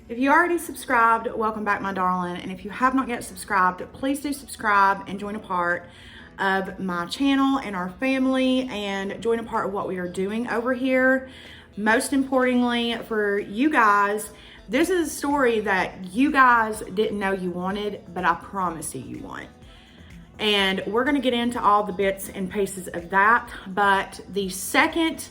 If you already subscribed, welcome back, my darling. And if you have not yet subscribed, please do subscribe and join a part of my channel and our family, and join a part of what we are doing over here. Most importantly for you guys, this is a story that you guys didn't know you wanted, but I promise you want. And we're gonna get into all the bits and pieces of that. But the second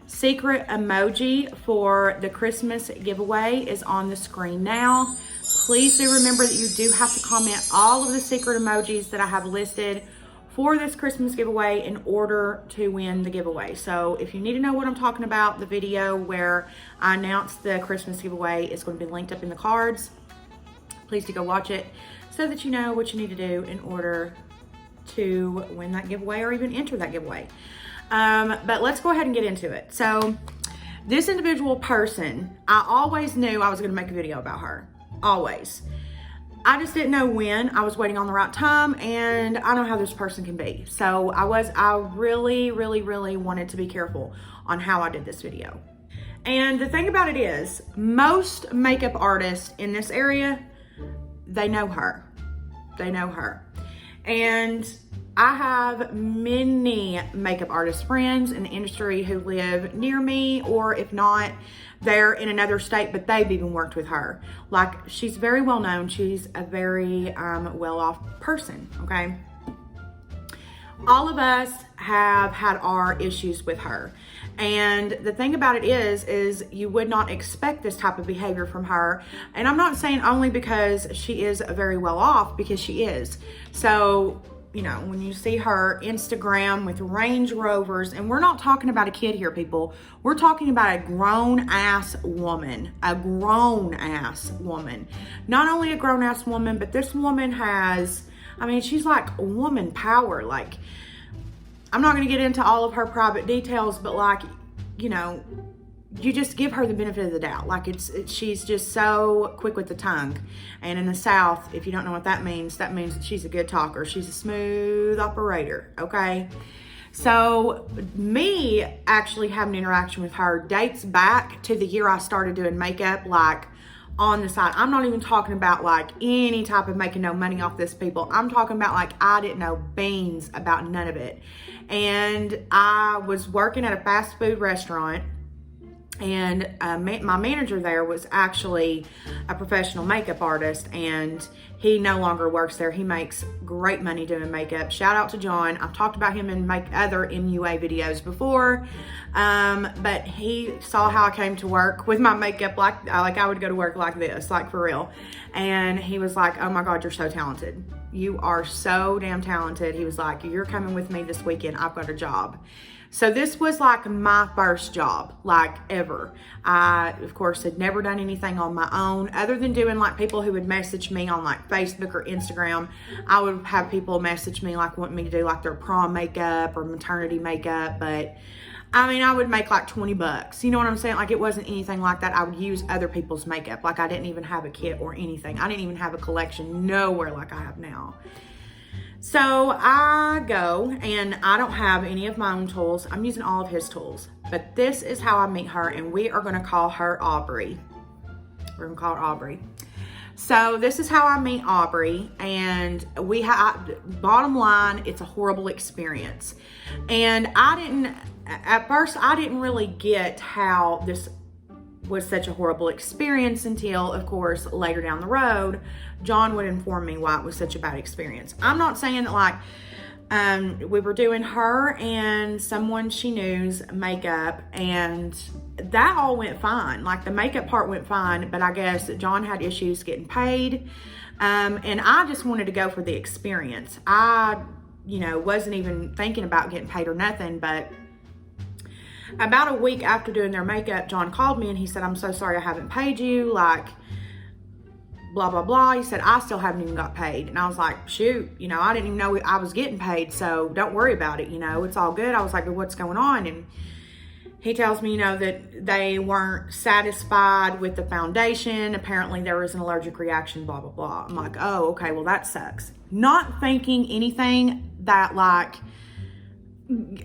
secret emoji for the Christmas giveaway is on the screen now. Please do remember that you do have to comment all of the secret emojis that I have listed for this Christmas giveaway in order to win the giveaway. So if you need to know what I'm talking about, the video where I announced the Christmas giveaway is going to be linked up in the cards. Please do go watch it so that you know what you need to do in order to win that giveaway or even enter that giveaway. But let's go ahead and get into it. So this individual person, I always knew I was going to make a video about her. Always. I just didn't know when. I was waiting on the right time, and I know how this person can be. So I really wanted to be careful on how I did this video. And the thing about it is, most makeup artists in this area, they know her. They know her. And I have many makeup artist friends in the industry who live near me, or if not, they're in another state, but they've even worked with her. Like, she's very well known. She's a very well-off person, okay? All of us have had our issues with her. And the thing about it is you would not expect this type of behavior from her. And I'm not saying only because she is very well off, because she is. So, you know, when you see her Instagram with Range Rovers, and we're not talking about a kid here, people. We're talking about a grown-ass woman. A grown-ass woman. Not only a grown-ass woman, but this woman has, I mean, she's like woman power. Like, I'm not going to get into all of her private details, but like, you know, you just give her the benefit of the doubt. Like, she's just so quick with the tongue. And in the South, if you don't know what that means that she's a good talker. She's a smooth operator, okay? So me actually having an interaction with her dates back to the year I started doing makeup, like, on the side. I'm not even talking about like any type of making no money off this, people. I'm talking about like I didn't know beans about none of it. And I was working at a fast food restaurant, and my manager there was actually a professional makeup artist, and he no longer works there. He makes great money doing makeup. Shout out to John. I've talked about him in other MUA videos before, but he saw how I came to work with my makeup, like I would go to work like this, like for real. And he was like, oh my God, you're so talented. You are so damn talented. He was like, you're coming with me this weekend. I've got a job. So this was like my first job, like ever. I, of course, had never done anything on my own other than doing like people who would message me on like Facebook or Instagram. I would have people message me like wanting me to do like their prom makeup or maternity makeup. But I mean, I would make like 20 bucks. You know what I'm saying? Like, it wasn't anything like that. I would use other people's makeup. Like, I didn't even have a kit or anything. I didn't even have a collection nowhere like I have now. So I go, and I don't have any of my own tools. I'm using all of his tools. But this is how I meet her, and we are going to call her Aubrey. We're going to call her Aubrey. So this is how I meet Aubrey, and bottom line, it's a horrible experience. And at first, I didn't really get how this was such a horrible experience until, of course, later down the road, John would inform me why it was such a bad experience. I'm not saying that like we were doing her and someone she knew's makeup, and that all went fine. Like, the makeup part went fine, but I guess John had issues getting paid, and I just wanted to go for the experience. I, you know, wasn't even thinking about getting paid or nothing. But about a week after doing their makeup, John called me and he said, I'm so sorry I haven't paid you, like, blah, blah, blah. He said, I still haven't even got paid. And I was like, shoot, you know, I didn't even know I was getting paid, so don't worry about it, you know, it's all good. I was like, but what's going on? And he tells me, you know, that they weren't satisfied with the foundation. Apparently there was an allergic reaction, blah, blah, blah. I'm like, oh, okay, well, that sucks. Not thinking anything that, like,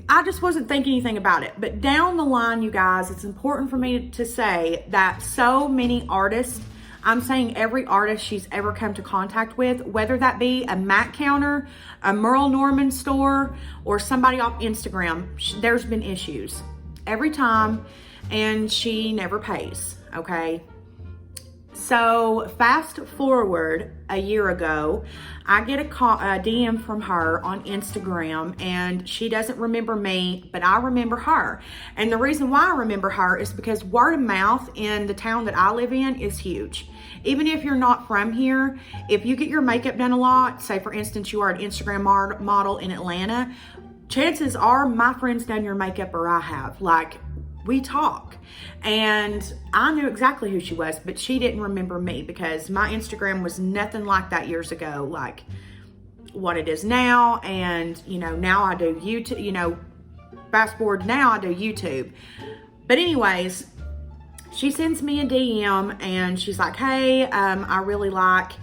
I just wasn't thinking anything about it. But down the line, you guys, it's important for me to say that so many artists I'm saying every artist she's ever come to contact with, whether that be a Mac counter, a Merle Norman store, or somebody off Instagram, there's been issues every time, and she never pays, okay? So fast forward a year ago, I get a DM from her on Instagram, and she doesn't remember me, but I remember her. And the reason why I remember her is because word of mouth in the town that I live in is huge. Even if you're not from here, if you get your makeup done a lot, say for instance, you are an Instagram model in Atlanta, chances are my friend's done your makeup or I have. Like, we talk. And I knew exactly who she was, but she didn't remember me because my Instagram was nothing like that years ago, like what it is now. And, you know, now I do YouTube, you know, fast forward, now I do YouTube. But anyways, she sends me a DM and she's like, hey, I really like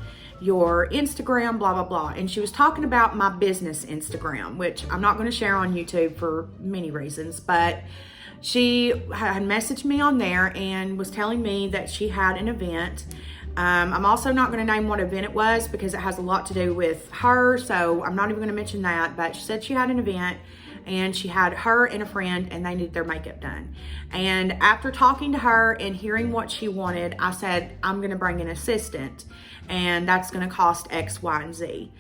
your Instagram, blah, blah, blah. And she was talking about my business Instagram, which I'm not going to share on YouTube for many reasons, but she had messaged me on there and was telling me that she had an event. I'm also not going to name what event it was because it has a lot to do with her, so I'm not even going to mention that. But she said she had an event and she had her and a friend and they needed their makeup done. And after talking to her and hearing what she wanted, I said, I'm going to bring an assistant and that's going to cost X, Y, and Z.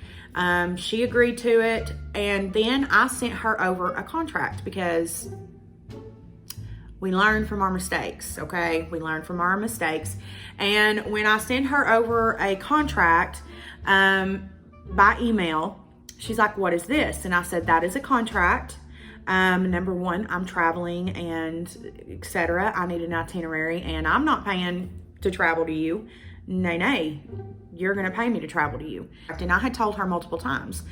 She agreed to it, and then I sent her over a contract because we learn from our mistakes, okay? We learn from our mistakes. And when I sent her over a contract by email, she's like, what is this? And I said, that is a contract. Number one, I'm traveling and etc. I need an itinerary and I'm not paying to travel to you. Nay, you're gonna pay me to travel to you. And I had told her multiple times,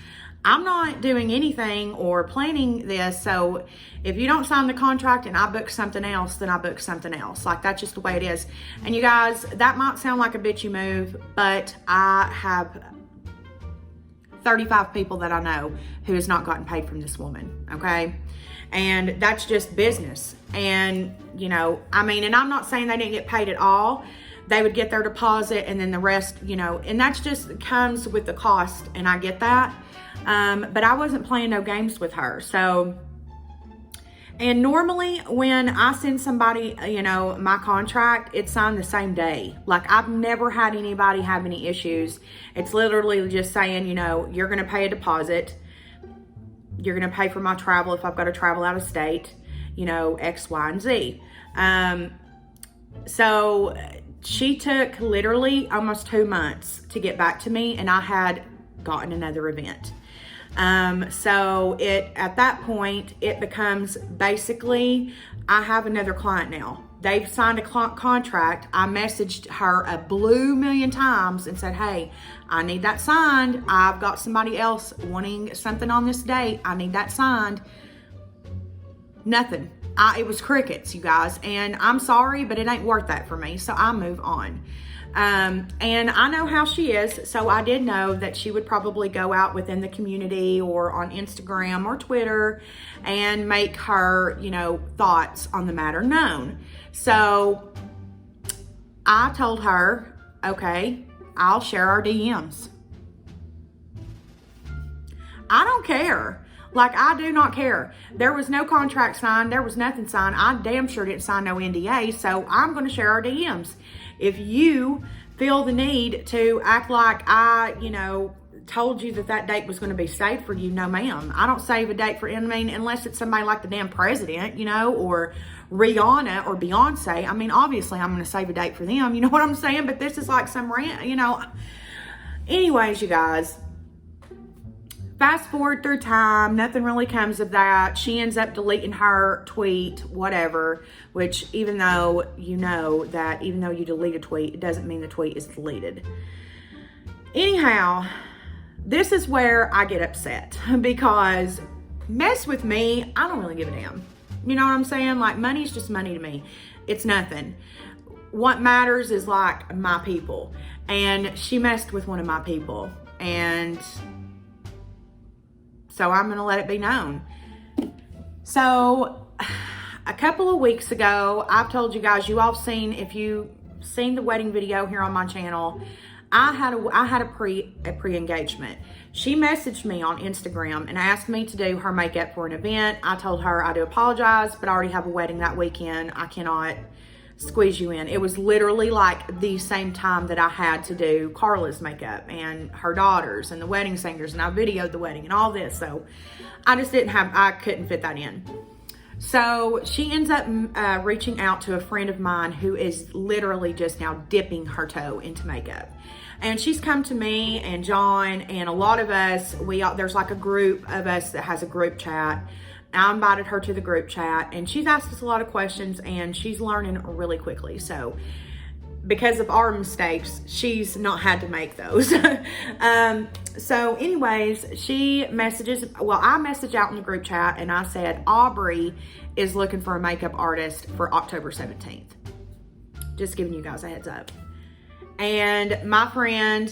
I'm not doing anything or planning this, so if you don't sign the contract and I book something else, then I book something else. Like, that's just the way it is. And you guys, that might sound like a bitchy move, but I have 35 people that I know who has not gotten paid from this woman, okay? And that's just business. And, you know, I mean, and I'm not saying they didn't get paid at all. They would get their deposit and then the rest, you know, and that's just comes with the cost, and I get that. But I wasn't playing no games with her. So, and normally when I send somebody, you know, my contract, it's signed the same day. Like, I've never had anybody have any issues. It's literally just saying, you know, you're going to pay a deposit. You're going to pay for my travel if I've got to travel out of state, you know, X, Y, and Z. So she took literally almost 2 months to get back to me, and I had gotten another event. So at that point, it becomes basically, I have another client now. They've signed a contract. I messaged her a blue million times and said, hey, I need that signed. I've got somebody else wanting something on this date. I need that signed. Nothing. It was crickets, you guys. And I'm sorry, but it ain't worth that for me. So I move on. And I know how she is, so I did know that she would probably go out within the community or on Instagram or Twitter and make her, you know, thoughts on the matter known. So I told her, okay, I'll share our DMs. I don't care. Like, I do not care. There was no contract signed. There was nothing signed. I damn sure didn't sign no NDA, so I'm going to share our DMs. If you feel the need to act like I, you know, told you that date was going to be saved for you, no ma'am. I don't save a date for, I mean, unless it's somebody like the damn president, you know, or Rihanna or Beyonce. I mean, obviously I'm going to save a date for them. You know what I'm saying? But this is like some rant, you know. Anyways, you guys, fast forward through time, nothing really comes of that. She ends up deleting her tweet, whatever, which even though you know that even though you delete a tweet, it doesn't mean the tweet is deleted. Anyhow, this is where I get upset because mess with me, I don't really give a damn. You know what I'm saying? Like, money's just money to me. It's nothing. What matters is like my people. And she messed with one of my people. And so I'm going to let it be known. So a couple of weeks ago, I've told you guys, you all seen, if you seen the wedding video here on my channel, I had a pre-engagement. She messaged me on Instagram and asked me to do her makeup for an event. I told her I do apologize, but I already have a wedding that weekend. I cannot squeeze you in. It was literally like the same time that I had to do Carla's makeup and her daughters and the wedding singers, and I videoed the wedding and all this. So I couldn't fit that in. So she ends up reaching out to a friend of mine who is literally just now dipping her toe into makeup. And she's come to me and John and a lot of us, there's like a group of us that has a group chat. I invited her to the group chat and she's asked us a lot of questions and she's learning really quickly. So because of our mistakes, she's not had to make those. So anyways, I messaged out in the group chat and I said, Aubrey is looking for a makeup artist for October 17th. Just giving you guys a heads up. And my friend,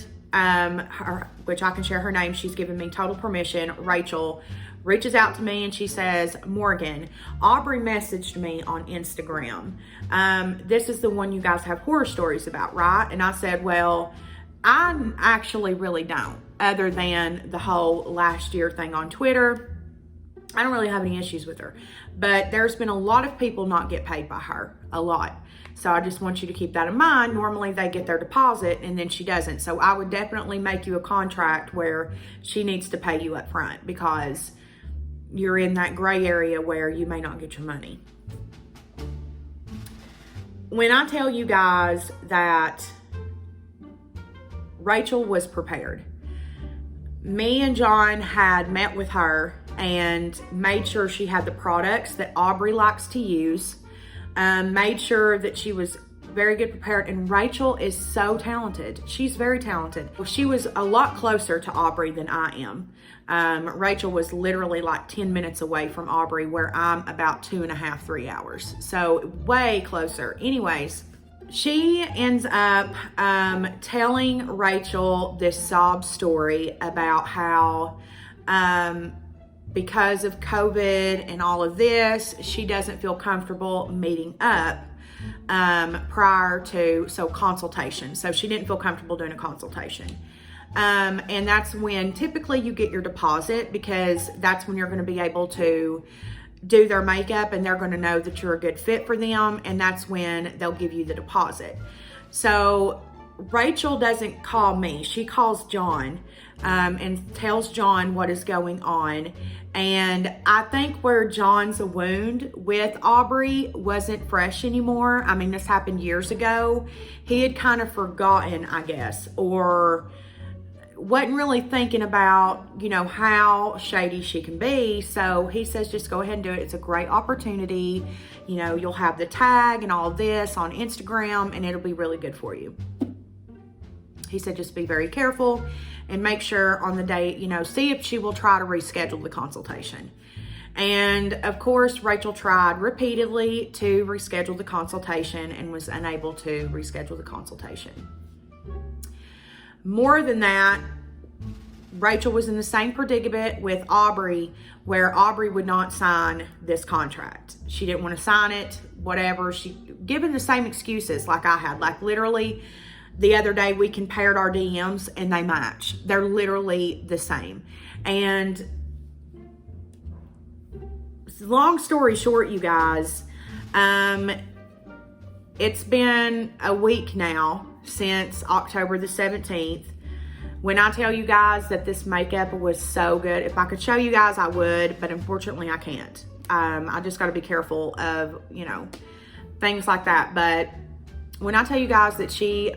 which I can share her name, she's given me total permission, Rachel, reaches out to me and she says, Morgan, Aubrey messaged me on Instagram. This is the one you guys have horror stories about, right? And I said, well, I actually really don't, other than the whole last year thing on Twitter. I don't really have any issues with her, but there's been a lot of people not get paid by her, a lot. So I just want you to keep that in mind. Normally they get their deposit and then she doesn't. So I would definitely make you a contract where she needs to pay you up front, because you're in that gray area where you may not get your money. When I tell you guys that Rachel was prepared, me and John had met with her and made sure she had the products that Aubrey likes to use, made sure that she was very good prepared. And Rachel is so talented. She's very talented. She was a lot closer to Aubrey than I am. Rachel was literally like 10 minutes away from Aubrey, where I'm about 2.5, 3 hours. So way closer. Anyways, she ends up telling Rachel this sob story about how because of COVID and all of this, she doesn't feel comfortable meeting up prior to consultation. So she didn't feel comfortable doing a consultation. And that's when typically you get your deposit, because that's when you're going to be able to do their makeup and they're going to know that you're a good fit for them. And that's when they'll give you the deposit. So Rachel doesn't call me. She calls John and tells John what is going on. And I think where John's wound with Aubrey wasn't fresh anymore. I mean, this happened years ago. He had kind of forgotten, I guess, or wasn't really thinking about, how shady she can be. So he says, just go ahead and do it. It's a great opportunity. You'll have the tag and all this on Instagram and it'll be really good for you. He said, just be very careful and make sure on the day, see if she will try to reschedule the consultation. And of course, Rachel tried repeatedly to reschedule the consultation and was unable to reschedule the consultation. More than that, Rachel was in the same predicament with Aubrey, where Aubrey would not sign this contract. She didn't want to sign it, whatever. She given the same excuses like I had. Like literally the other day we compared our DMs and they match. They're literally the same. And long story short, you guys, it's been a week now since October the 17th. When I tell you guys that this makeup was so good, if I could show you guys, I would, but unfortunately I can't. I just got to be careful of, things like that. But when I tell you guys that she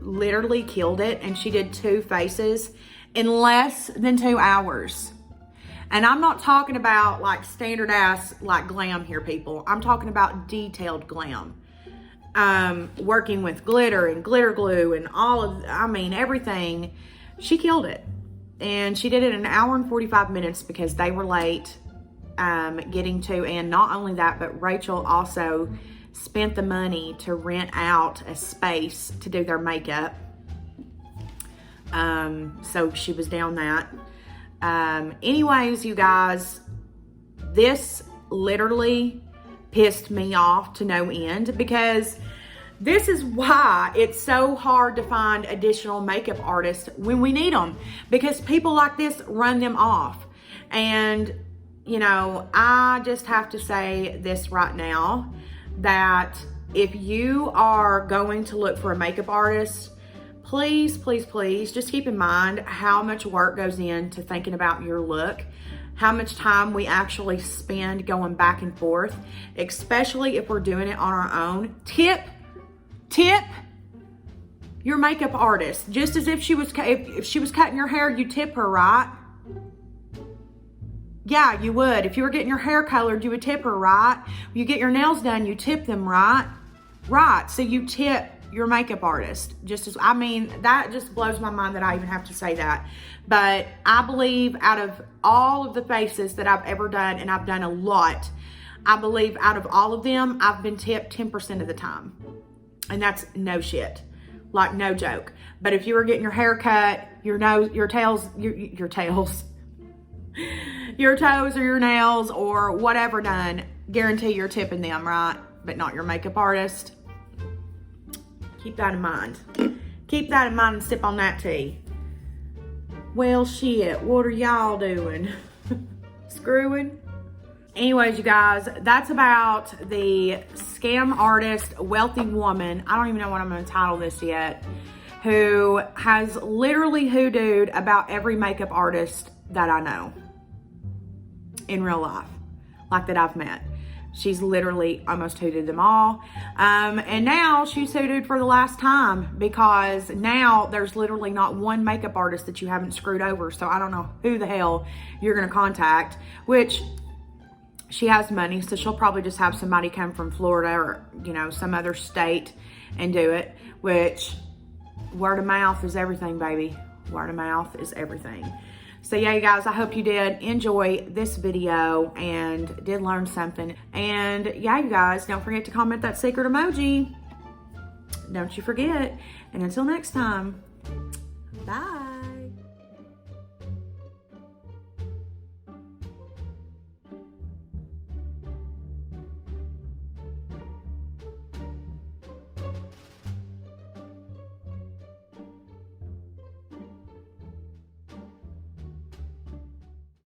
literally killed it, and she did 2 faces in less than 2 hours. And I'm not talking about like standard ass like glam here, people. I'm talking about detailed glam. Working with glitter and glitter glue and everything. She killed it. And she did it in 1 hour and 45 minutes because they were late getting to. And not only that, but Rachel also spent the money to rent out a space to do their makeup. So she was down that. Anyways, you guys, this literally pissed me off to no end, because This is why it's so hard to find additional makeup artists when we need them, because people like this run them off. And, you know, I just have to say this right now, that if you are going to look for a makeup artist, please, please, please just keep in mind how much work goes into thinking about your look, how much time we actually spend going back and forth, especially if we're doing it on our own. Tip your makeup artist, just as if she was cutting your hair, you tip her, right? Yeah, you would. If you were getting your hair colored, you would tip her, right? You get your nails done, you tip them, right? Right. So you tip your makeup artist. Just as, I mean, that just blows my mind that I even have to say that. But I believe out of all of the faces that I've ever done, and I've done a lot, I believe out of all of them, I've been tipped 10% of the time. And that's no shit, like no joke. But if you were getting your hair cut, your nose, your tails, your tails, your toes or your nails or whatever done, guarantee you're tipping them, right? But not your makeup artist. Keep that in mind. Keep that in mind and sip on that tea. Well, shit, what are y'all doing? Screwing? Anyways, you guys, that's about the scam artist, wealthy woman, I don't even know what I'm going to title this yet, who has literally hoodooed about every makeup artist that I know in real life, like that I've met. She's literally almost hoodooed them all. And now she's hoodooed for the last time, because now there's literally not one makeup artist that you haven't screwed over. So I don't know who the hell you're going to contact, which she has money, so she'll probably just have somebody come from Florida or, you know, some other state and do it, which word of mouth is everything, baby. Word of mouth is everything. So yeah, you guys, I hope you did enjoy this video and did learn something. And yeah, you guys, don't forget to comment that secret emoji. Don't you forget. And until next time, bye.